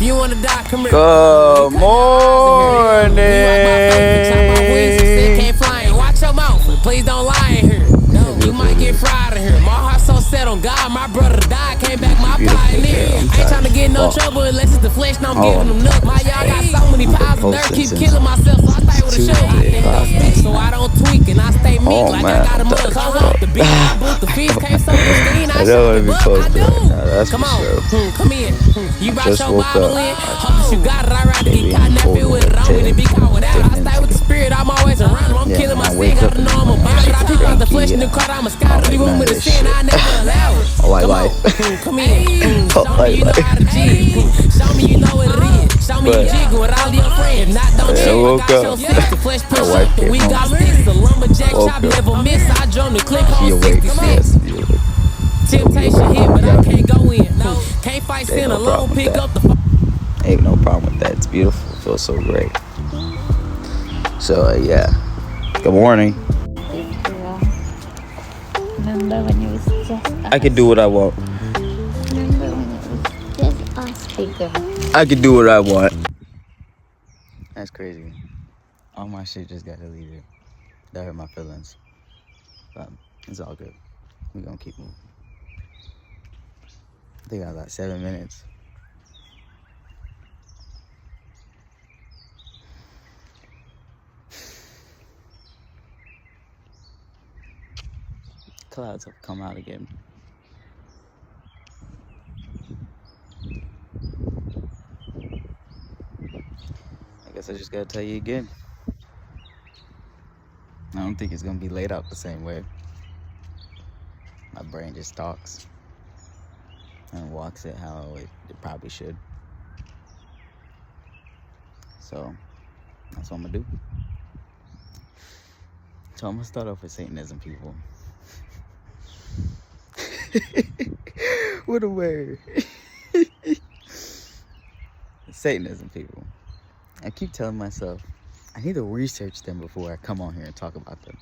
If you wanna die, come here. Good morning. Can't fly in. Watch your mouth. Please don't lie in here. No, you might get fried in here. My heart so set on God. My brother died, came back my pioneer. Ain't trying to get in no trouble unless it's the flesh. And I'm giving them nuts. My y'all got so many piles of dirt, keep killing myself. So I stay with a shovel. So I don't tweak and I stay meek like I got a mother. So I want the beat, I boot the feast, came so pristine. I shot the buck, I do. Come on, come in. You brought your Bible in. Hope you got it. I rather get caught in that field with it on me than be caught without it. I stay with the spirit. I'm always around him. I'm killing my sin. Gotta know I'm a body. I peep out the flesh in the car. I'm a scout. Leave him with a sin. I never allow it. Come on, come in. Show me you know how to jig. Show me you know what it is. Show me you jig with all your friends. Not don't check. I got your six. The flesh push up. The we got sticks. The lumberjack chop never miss. I drone the click on 66. Temptation hit, but I can't go in. No, can't fight sin alone. Pick up the. Ain't no problem with that. It's beautiful. It feels so great. So yeah. Good morning. Remember when it was just us? I can do what I want. Remember when it was just us bigger? I can do what I want. That's crazy. All my shit just got deleted. That hurt my feelings. But it's all good. We're gonna keep moving. I think I got like 7 minutes. Clouds have come out again. I guess I just gotta tell you again. I don't think it's gonna be laid out the same way. My brain just talks and walks it how it probably should. So that's what I'm gonna do. So I'm gonna start off with Satanism, people. What a word. Satanism, people. I keep telling myself I need to research them before I come on here and talk about them.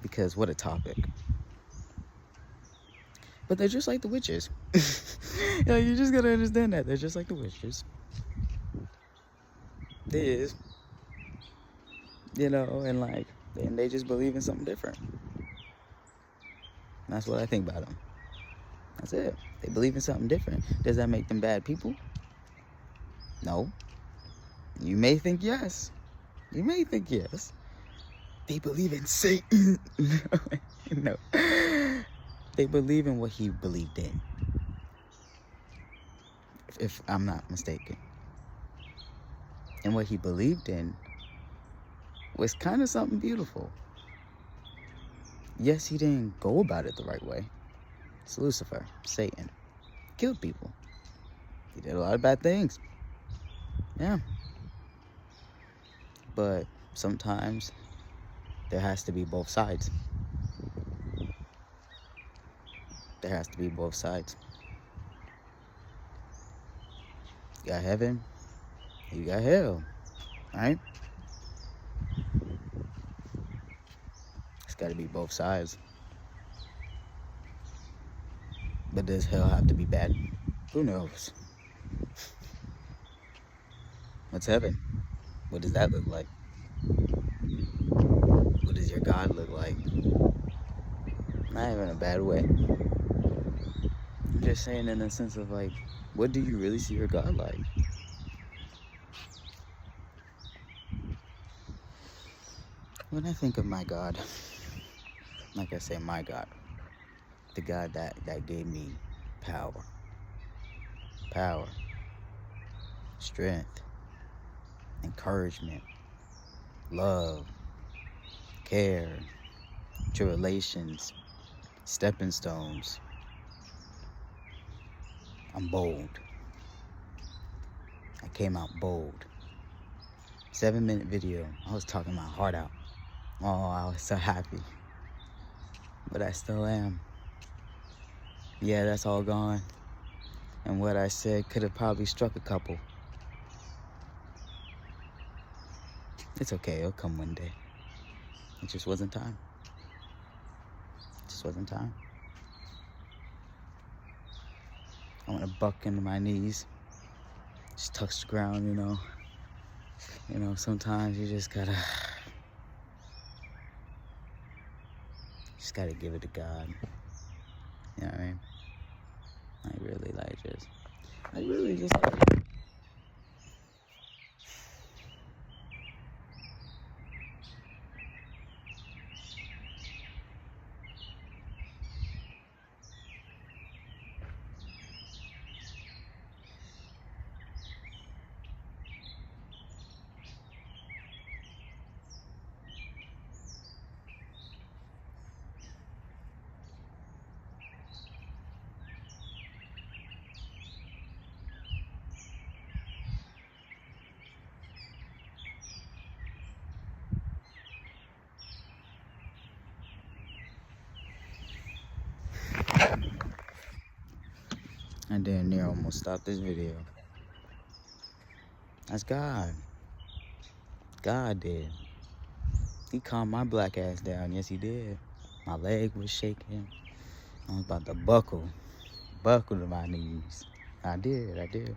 Because what a topic. But they're just like the witches. You just gotta understand that. They're just like the witches. They is. And like, and they just believe in something different. And that's what I think about them. That's it. They believe in something different. Does that make them bad people? No. You may think yes. You may think yes. They believe in Satan. No. They believe in what he believed in. If I'm not mistaken. And what he believed in was kind of something beautiful. Yes, he didn't go about it the right way. It's Lucifer, Satan. Killed people. He did a lot of bad things. Yeah. But sometimes there has to be both sides. There has to be both sides. You got heaven, you got hell, right? It's got to be both sides. But does hell have to be bad? Who knows? What's heaven? What does that look like? What does your God look like? Not even in a bad way. I'm just saying in the sense of like, what do you really see your God like? When I think of my God, like I say, my God, the God that gave me power, strength, encouragement, love, care, tribulations, stepping stones. I'm bold. I came out bold. 7-minute video. I was talking my heart out. Oh, I was so happy. But I still am. Yeah, that's all gone. And what I said could have probably struck a couple. It's okay, it'll come one day. It just wasn't time. It just wasn't time. I want to buck into my knees just touch the ground, You know, sometimes you just gotta give it to God. You know what I mean? Really just I damn near almost stopped this video. That's God. God did. He calmed my black ass down. Yes, he did. My leg was shaking. I was about to buckle to my knees. I did.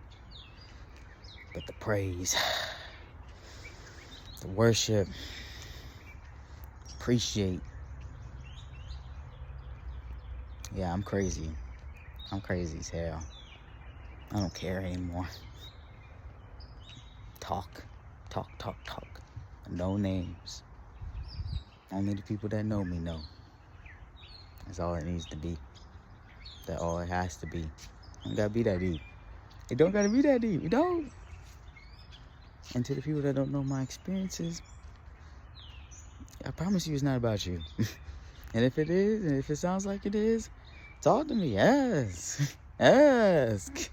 But the praise, the worship, appreciate. Yeah, I'm crazy. I'm crazy as hell. I don't care anymore. Talk. No names. Only the people that know me know. That's all it needs to be. That's all it has to be. It don't gotta be that deep. It don't gotta be that deep. It don't. And to the people that don't know my experiences, I promise you it's not about you. And if it is, and if it sounds like it is, talk to me. Ask.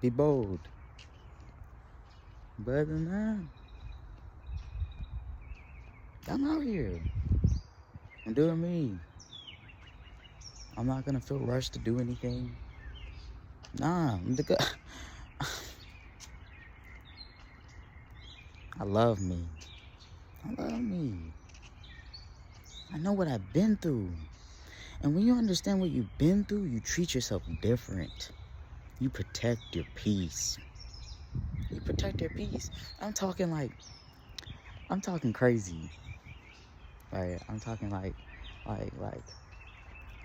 Be bold. But other than that, I'm out here. I'm doing me. I'm not gonna feel rushed to do anything. Nah, I love me. I know what I've been through. And when you understand what you've been through, you treat yourself different. You protect your peace. I'm talking crazy. Right? I'm talking like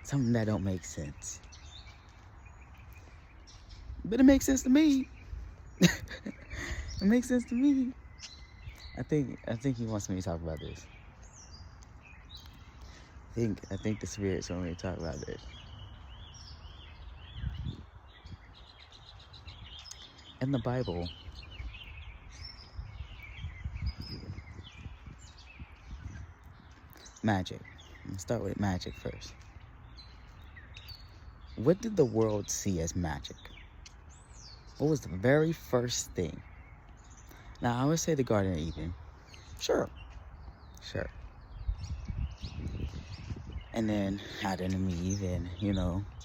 something that don't make sense. But it makes sense to me. It makes sense to me. I think he wants me to talk about this. I think the spirits want me to talk about this. In the Bible, magic. Let's start with magic first. What did the world see as magic? What was the very first thing? Now, I would say the Garden of Eden. Sure. And then Adam and Eve, and,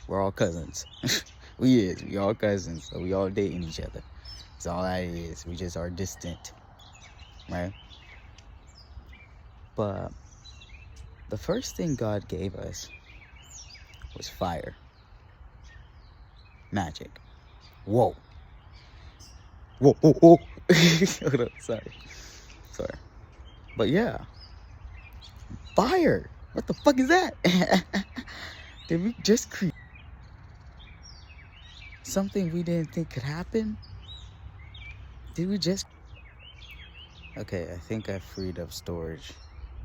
we're all cousins. We all cousins, so we all dating each other. That's all that is. We just are distant, right? But the first thing God gave us was fire. Magic. Whoa. Hold up, sorry. But yeah. Fire. What the fuck is that? Did we just create something we didn't think could happen? Did we just... Okay, I think I freed up storage.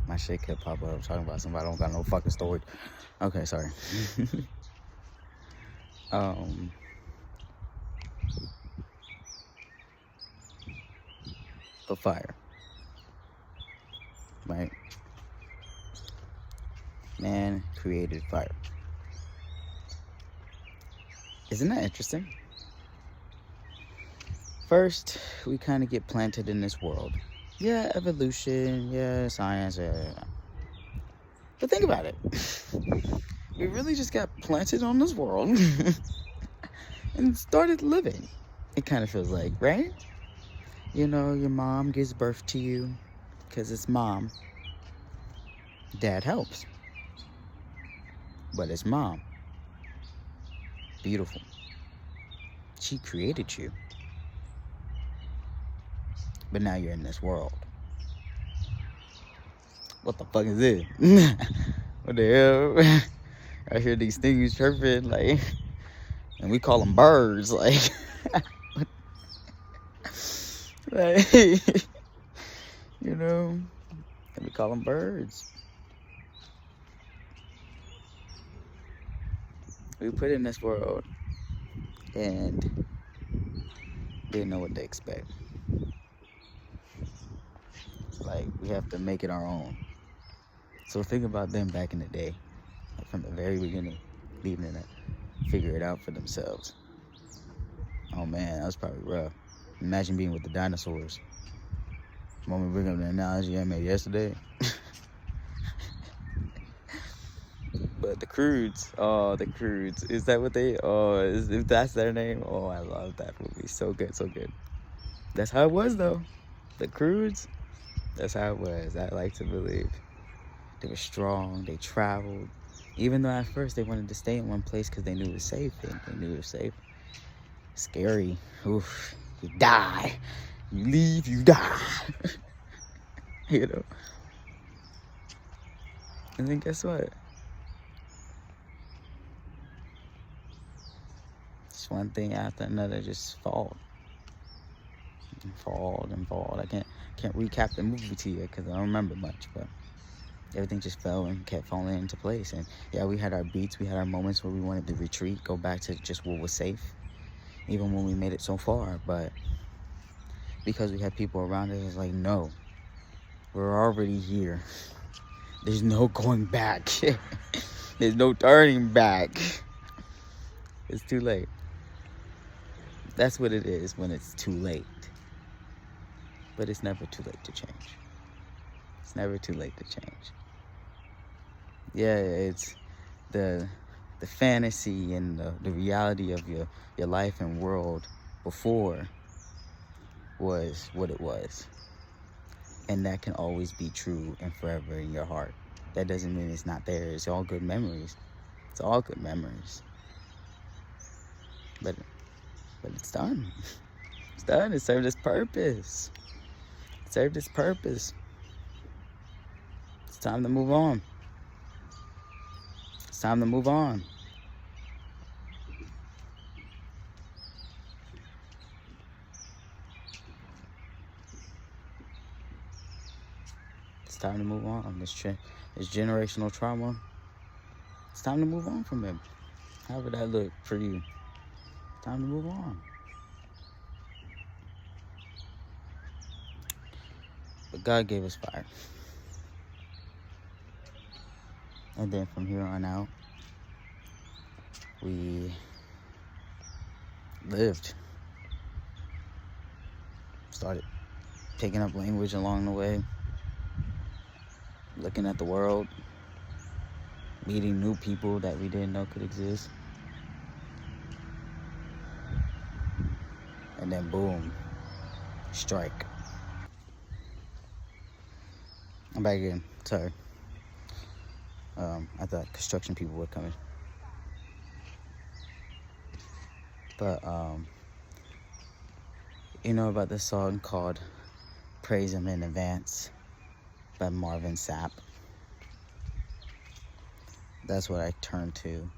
My shit could pop up talking about somebody don't got no fucking storage. Okay, sorry. The fire. Right? Man created fire. Isn't that interesting? First, we kind of get planted in this world. Yeah, evolution, yeah, science, yeah. But think about it. We really just got planted on this world and started living. It kind of feels like, right? Your mom gives birth to you because it's mom. Dad helps. But it's mom. Beautiful. She created you. But now you're in this world. What the fuck is this? What the hell? I hear these things chirping, like, and we call them birds, like, like, you know, and we call them birds. We put in this world and didn't know what to expect. Like, we have to make it our own. So think about them back in the day, like from the very beginning, leaving it, figure it out for themselves. Oh man, that was probably rough. Imagine being with the dinosaurs. Want me to bring up the analogy I made yesterday? But the Croods, is that what they, if that's their name? Oh, I love that movie, so good, so good. That's how it was though, the Croods, that's how it was. I like to believe. They were strong, they traveled, even though at first they wanted to stay in one place because they knew it was safe, Scary, oof, you die, you leave, you die, you know. And then guess what? Just one thing after another just fall. I can't recap the movie to you because I don't remember much, but everything just fell and kept falling into place. And yeah, we had our beats, we had our moments where we wanted to retreat, go back to just what was safe, even when we made it so far. But because we had people around us, it's like, no, we're already here. There's no going back. There's no turning back. It's too late. That's what it is when it's too late. But it's never too late to change. It's never too late to change. Yeah, it's the fantasy and the reality of your life and world before was what it was. And that can always be true and forever in your heart. That doesn't mean it's not there. It's all good memories. It's all good memories. But it's done. It's done. It served its purpose. It served its purpose. It's time to move on. It's time to move on. It's time to move on. This generational trauma. It's time to move on from it. How would that look for you? Time to move on. But God gave us fire. And then from here on out, we lived. Started picking up language along the way. Looking at the world. Meeting new people that we didn't know could exist. And then boom, strike. I'm back again, sorry. I thought construction people were coming. But, you know about this song called Praise Him in Advance by Marvin Sapp? That's what I turn to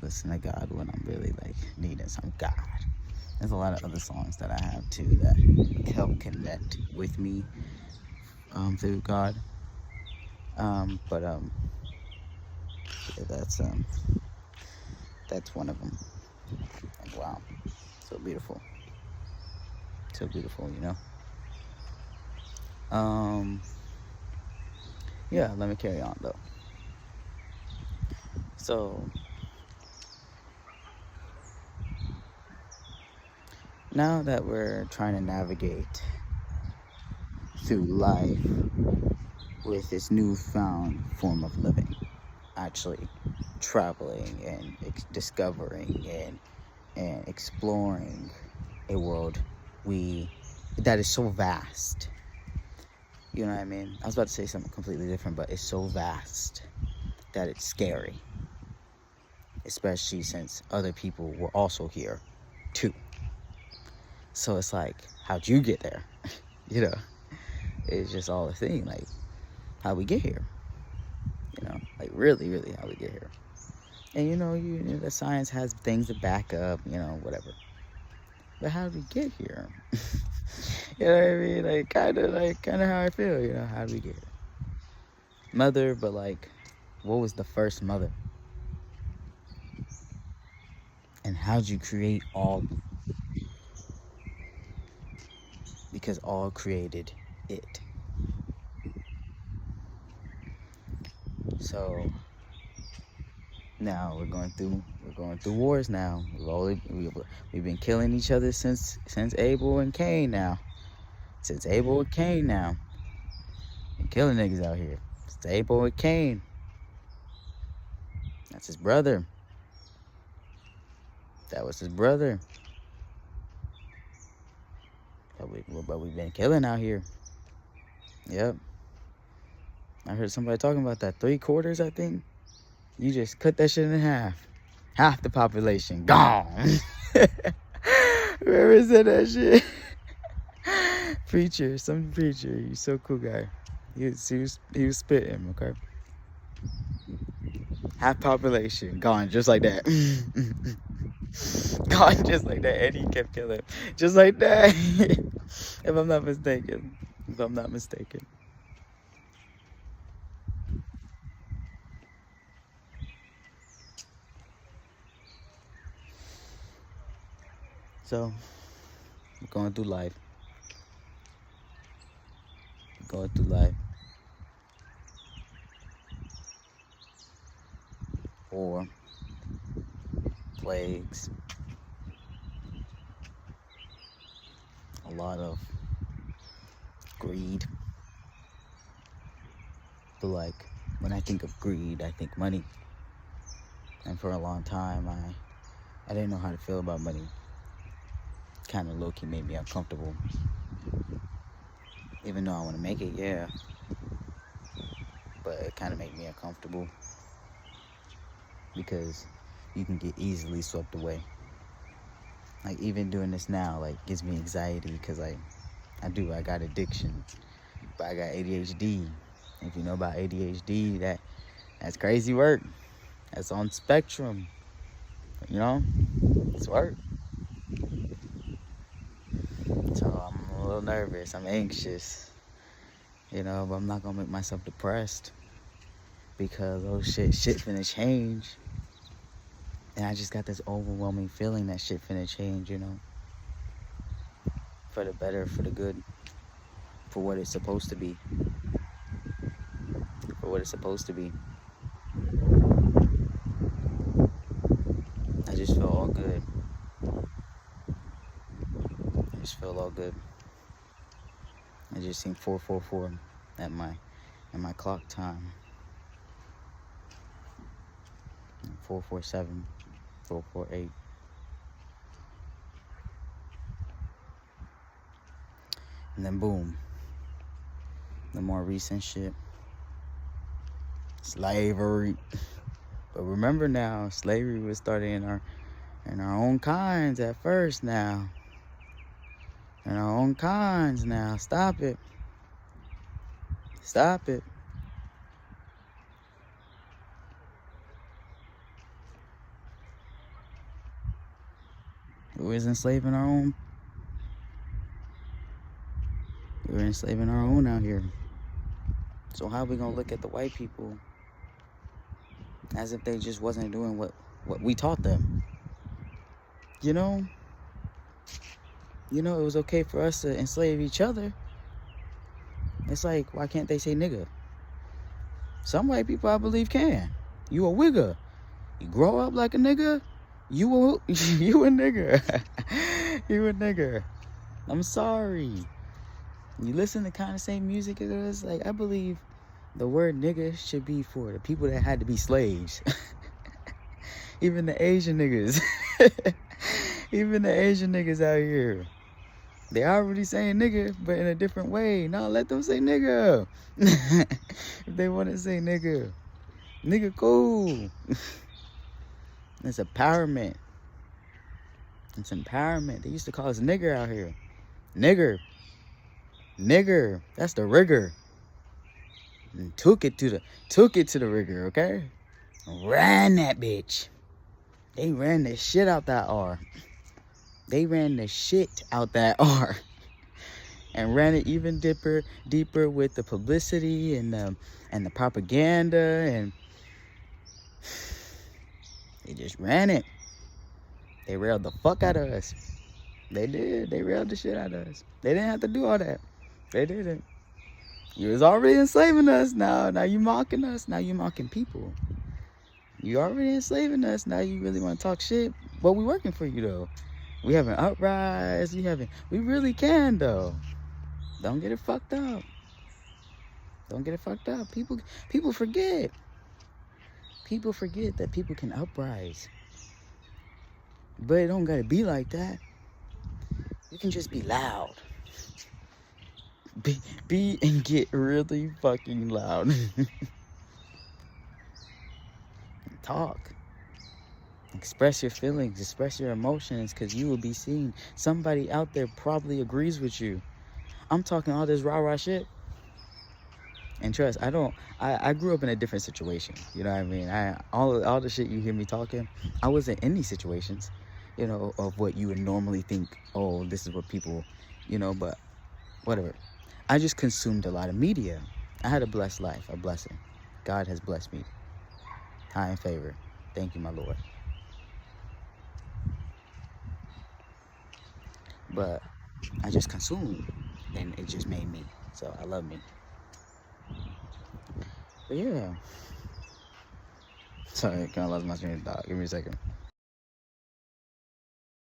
listen to God when I'm really like needing some God. There's a lot of other songs that I have too that help connect with me through God. But yeah, that's one of them. And wow, so beautiful, you know. Yeah, let me carry on though. So now that we're trying to navigate through life with this newfound form of living, actually traveling and discovering and exploring a world that is so vast. You know what I mean? I was about to say something completely different, but it's so vast that it's scary. especially since other people were also here too. So it's like, how'd you get there? You know, it's just all a thing, like how we get here. You know, like really, really how we get here. And you know, the science has things to back up, you know, whatever. But how did we get here? You know what I mean? Like kind of how I feel. You know, how did we get here? Mother, but like, what was the first mother? And how'd you create all? Because all created it. So now we're going through wars now. We've been killing each other since Abel and Cain now. Since Abel and Cain now. Been killing niggas out here. Since Abel and Cain. That's his brother. That was his brother. But we've been killing out here. Yep. I heard somebody talking about that. 3/4, I think. You just cut that shit in half. Half the population gone. Whoever said that shit. Some preacher. He's so cool guy. He was spitting, okay? Half population gone just like that. Gone just like that. And he kept killing. Just like that. If I'm not mistaken. So, going through life. War, plagues, a lot of greed. But like, when I think of greed, I think money. And for a long time, I didn't know how to feel about money. Kind of low-key made me uncomfortable. Even though I want to make it, yeah. But it kind of made me uncomfortable. Because you can get easily swept away. Like, even doing this now, like, gives me anxiety. Because, like, I got addiction. But I got ADHD. If you know about ADHD, that's crazy work. That's on spectrum. You know? It's work. So I'm a little nervous. I'm anxious. You know, but I'm not going to make myself depressed. Because, oh shit finna change. And I just got this overwhelming feeling that shit finna change, you know. For the better, for the good. For what it's supposed to be. I just feel all good. I just seen 444 at my clock time. 447, 448. And then boom. The more recent shit. Slavery. But remember now, slavery was started in our own kinds at first now. In our own kinds now. Stop it. We was enslaving our own. We were enslaving our own out here. So how we gonna look at the white people as if they just wasn't doing what we taught them? You know, it was okay for us to enslave each other. It's like, why can't they say nigga? Some white people, I believe, can. You a wigger. You grow up like a nigga. You a nigger. You a nigger. I'm sorry. You listen to kind of same music as us. Like, I believe the word nigga should be for the people that had to be slaves. Even the Asian niggas. Even the Asian niggas out here. They already saying nigga, but in a different way. No, let them say nigga. If they want to say nigga. Nigga cool. It's empowerment. It's empowerment. They used to call us nigger out here. Nigger. Nigger. That's the rigor. And took it to the rigor, okay? Ran that bitch. They ran the shit out that R. They ran the shit out that R. And ran it even deeper with the publicity and the propaganda, and they just ran it. They railed the fuck out of us. They did. They railed the shit out of us. They didn't have to do all that. They didn't. You was already enslaving us. Now you mocking us. Now you mocking people. You already enslaving us. Now you really want to talk shit. But we working for you though. We have an uprise. We really can though. Don't get it fucked up. Don't get it fucked up. People forget. People forget that people can uprise. But it don't gotta be like that. You can just be loud. Be and get really fucking loud. Talk. Express your feelings. Express your emotions, because you will be seen. Somebody out there probably agrees with you. I'm talking all this rah-rah shit. And trust, I grew up in a different situation. You know what I mean? All the shit you hear me talking, I wasn't in these situations, of what you would normally think, oh, this is what people, but whatever. I just consumed a lot of media. I had a blessed life, a blessing. God has blessed me. High in favor. Thank you, my Lord. But I just consumed, and it just made me. So I love me. But yeah. Sorry, I kind of lost my train of thought. Give me a second.